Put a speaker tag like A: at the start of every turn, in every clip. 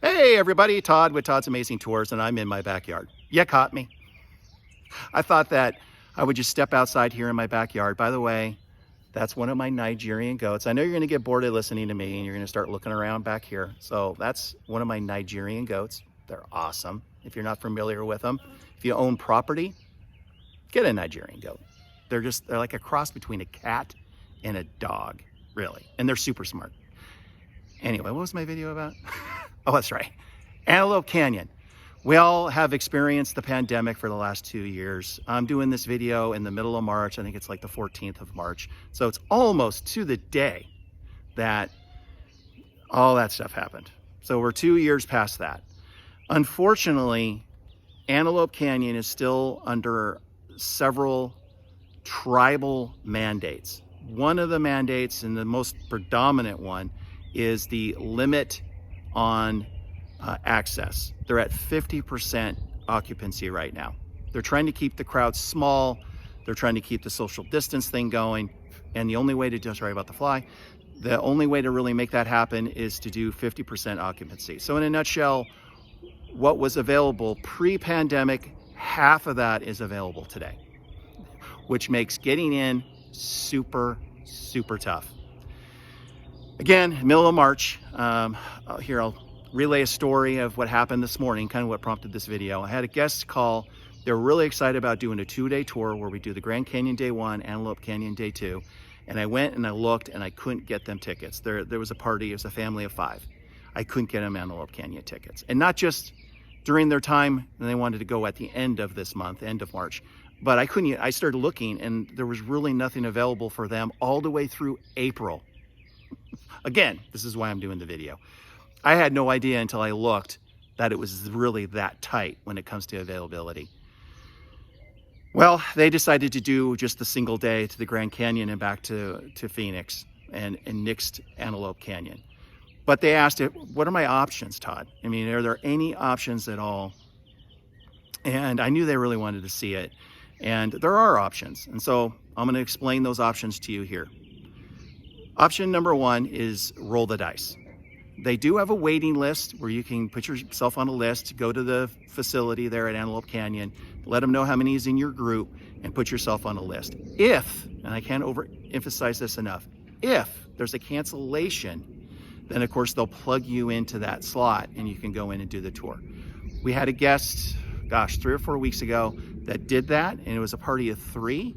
A: Hey everybody, Todd with Todd's Amazing Tours, and I'm in my backyard. You caught me. I thought that I would just step outside here in my backyard. By the way, that's one of my Nigerian goats. I know you're gonna get bored of listening to me and you're gonna start looking around back here. So that's one of my Nigerian goats. They're awesome. If you're not familiar with them, if you own property, get a Nigerian goat. They're like a cross between a cat and a dog, really. And they're super smart. Anyway, what was my video about? Oh, that's right. Antelope Canyon. We all have experienced the pandemic for the last 2 years. I'm doing this video in the middle of March. I think it's like the 14th of March. So it's almost to the day that all that stuff happened. So we're 2 years past that. Unfortunately, Antelope Canyon is still under several tribal mandates. One of the mandates, and the most predominant one, is the limit on access. They're at 50% occupancy right now. They're trying to keep the crowd small. They're trying to keep the social distance thing going. And the only way to, sorry about the fly, the only way to really make that happen is to do 50% occupancy. So in a nutshell, what was available pre-pandemic, half of that is available today, which makes getting in super, super tough. Again, middle of March, here I'll relay a story of what happened this morning, kind of what prompted this video. I had a guest call. They were really excited about doing a 2-day tour where we do the Grand Canyon day 1, Antelope Canyon day 2. And I went and I looked and I couldn't get them tickets. There was a party, it was a family of 5. I couldn't get them Antelope Canyon tickets. And not just during their time, and they wanted to go at the end of this month, end of March. But I started looking and there was really nothing available for them all the way through April. Again, this is why I'm doing the video. I had no idea until I looked that it was really that tight when it comes to availability. Well, they decided to do just the single day to the Grand Canyon and back to Phoenix and nixed Antelope Canyon. But they asked it, what are my options, Todd? I mean, are there any options at all? And I knew they really wanted to see it. And there are options. And so I'm going to explain those options to you here. Option number 1 is roll the dice. They do have a waiting list where you can put yourself on a list, go to the facility there at Antelope Canyon, let them know how many is in your group, and put yourself on a list. If, and I can't overemphasize this enough, if there's a cancellation, then of course they'll plug you into that slot and you can go in and do the tour. We had a guest, 3 or 4 weeks ago that did that, and it was a party of 3,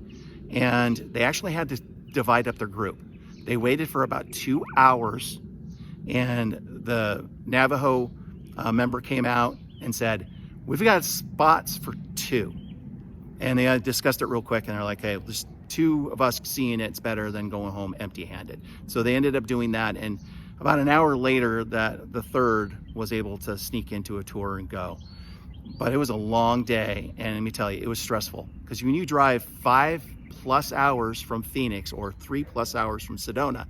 A: and they actually had to divide up their group. They waited for about 2 hours, and the Navajo member came out and said, we've got spots for 2. And they discussed it real quick, and they're like, hey, there's 2 of us seeing it's better than going home empty-handed. So they ended up doing that, and about an hour later, that the 3rd was able to sneak into a tour and go. But it was a long day, and let me tell you, it was stressful. Because when you drive 5+ hours from Phoenix or 3+ hours from Sedona,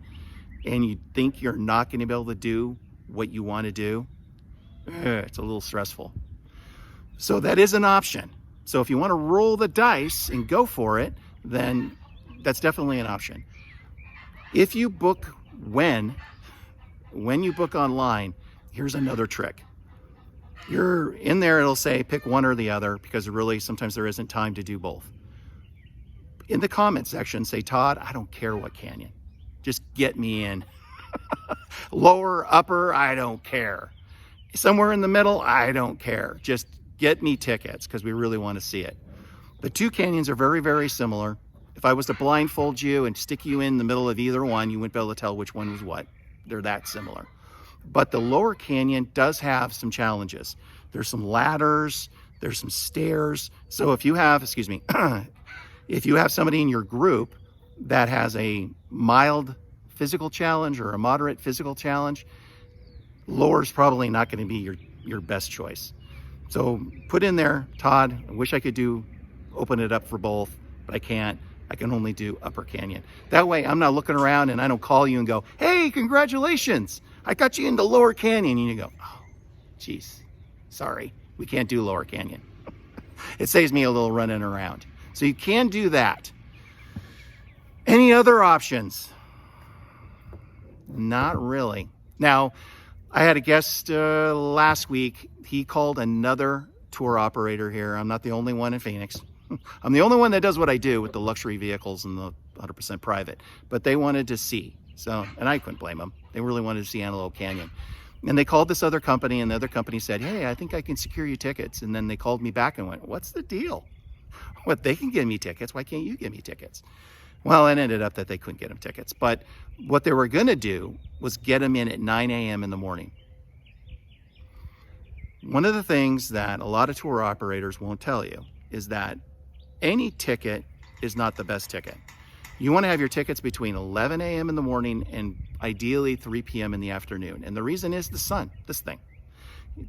A: and you think you're not going to be able to do what you want to do, it's a little stressful. So that is an option. So if you want to roll the dice and go for it, then that's definitely an option. If you book when you book online, here's another trick. You're in there, it'll say pick one or the other, because really sometimes there isn't time to do both. In the comment section, say, Todd, I don't care what canyon. Just get me in. Lower, upper, I don't care. Somewhere in the middle, I don't care. Just get me tickets, because we really want to see it. The 2 canyons are very, very similar. If I was to blindfold you and stick you in the middle of either one, you wouldn't be able to tell which one was what. They're that similar. But the lower canyon does have some challenges. There's some ladders, there's some stairs. So if you have, if you have somebody in your group that has a mild physical challenge or a moderate physical challenge, lower is probably not going to be your best choice. So put in there, Todd, I wish I could open it up for both, but I can't. I can only do upper canyon. That way I'm not looking around and I don't call you and go, hey, congratulations, I got you into lower canyon. And you go, oh, geez, sorry, we can't do lower canyon. It saves me a little running around. So you can do that. Any other options? Not really. Now, I had a guest last week. He called another tour operator here. I'm not the only one in Phoenix. I'm the only one that does what I do with the luxury vehicles and the 100% private. But they wanted to see. So, and I couldn't blame them. They really wanted to see Antelope Canyon. And they called this other company, and the other company said, hey, I think I can secure you tickets. And then they called me back and went, what's the deal? What, they can give me tickets. Why can't you give me tickets? Well, it ended up that they couldn't get them tickets. But what they were going to do was get them in at 9 a.m. in the morning. One of the things that a lot of tour operators won't tell you is that any ticket is not the best ticket. You want to have your tickets between 11 a.m. in the morning and ideally 3 p.m. in the afternoon. And the reason is the sun, this thing.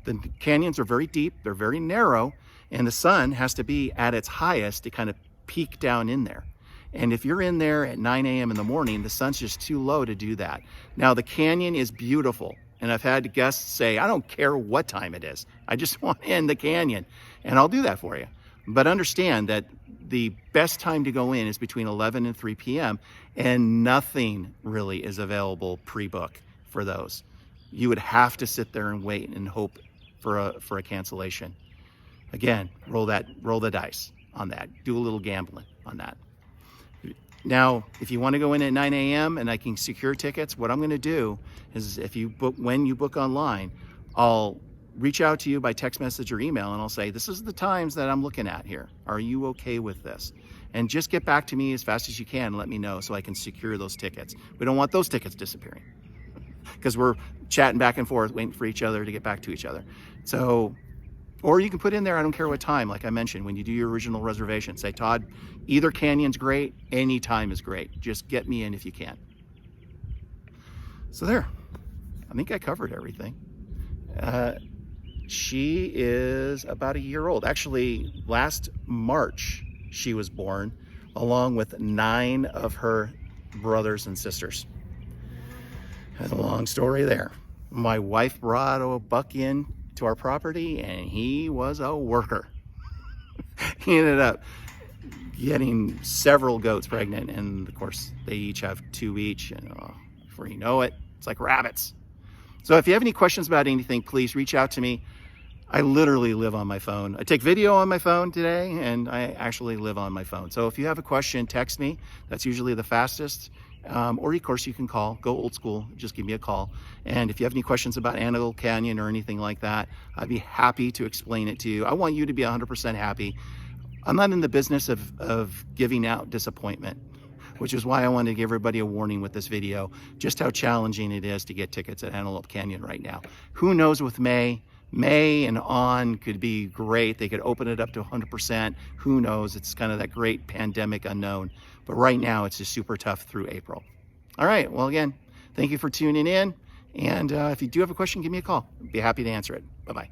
A: The canyons are very deep, they're very narrow, and the sun has to be at its highest to kind of peek down in there. And if you're in there at 9 a.m. in the morning, the sun's just too low to do that. Now, the canyon is beautiful. And I've had guests say, I don't care what time it is. I just want in the canyon. And I'll do that for you. But understand that the best time to go in is between 11 and 3 p.m. And nothing really is available pre-book for those. You would have to sit there and wait and hope for a cancellation. Again, roll the dice on that. Do a little gambling on that. Now, if you want to go in at 9 a.m. and I can secure tickets, what I'm going to do is when you book online, I'll reach out to you by text message or email, and I'll say, this is the times that I'm looking at here. Are you okay with this? And just get back to me as fast as you can and let me know so I can secure those tickets. We don't want those tickets disappearing because we're chatting back and forth, waiting for each other to get back to each other. So, or you can put in there, I don't care what time, like I mentioned, when you do your original reservation, say, Todd, either canyon's great, any time is great. Just get me in if you can. So there, I think I covered everything. She is about a year old. Actually, last March, she was born, along with 9 of her brothers and sisters. That's a long story there. My wife brought a buck in to our property, and he was a worker. He ended up getting several goats pregnant, and of course, they each have 2 each, and before you know it, it's like rabbits. So if you have any questions about anything, please reach out to me. I literally live on my phone. I take video on my phone today, and I actually live on my phone. So if you have a question, text me. That's usually the fastest. Or of course you can call, go old school, just give me a call. And if you have any questions about Antelope Canyon or anything like that, I'd be happy to explain it to you. I want you to be 100% happy. I'm not in the business of giving out disappointment, which is why I wanted to give everybody a warning with this video, just how challenging it is to get tickets at Antelope Canyon right now. Who knows with May and on could be great. They could open it up to 100%. Who knows? It's kind of that great pandemic unknown. But right now, it's just super tough through April. All right. Well, again, thank you for tuning in. And if you do have a question, give me a call. I'd be happy to answer it. Bye-bye.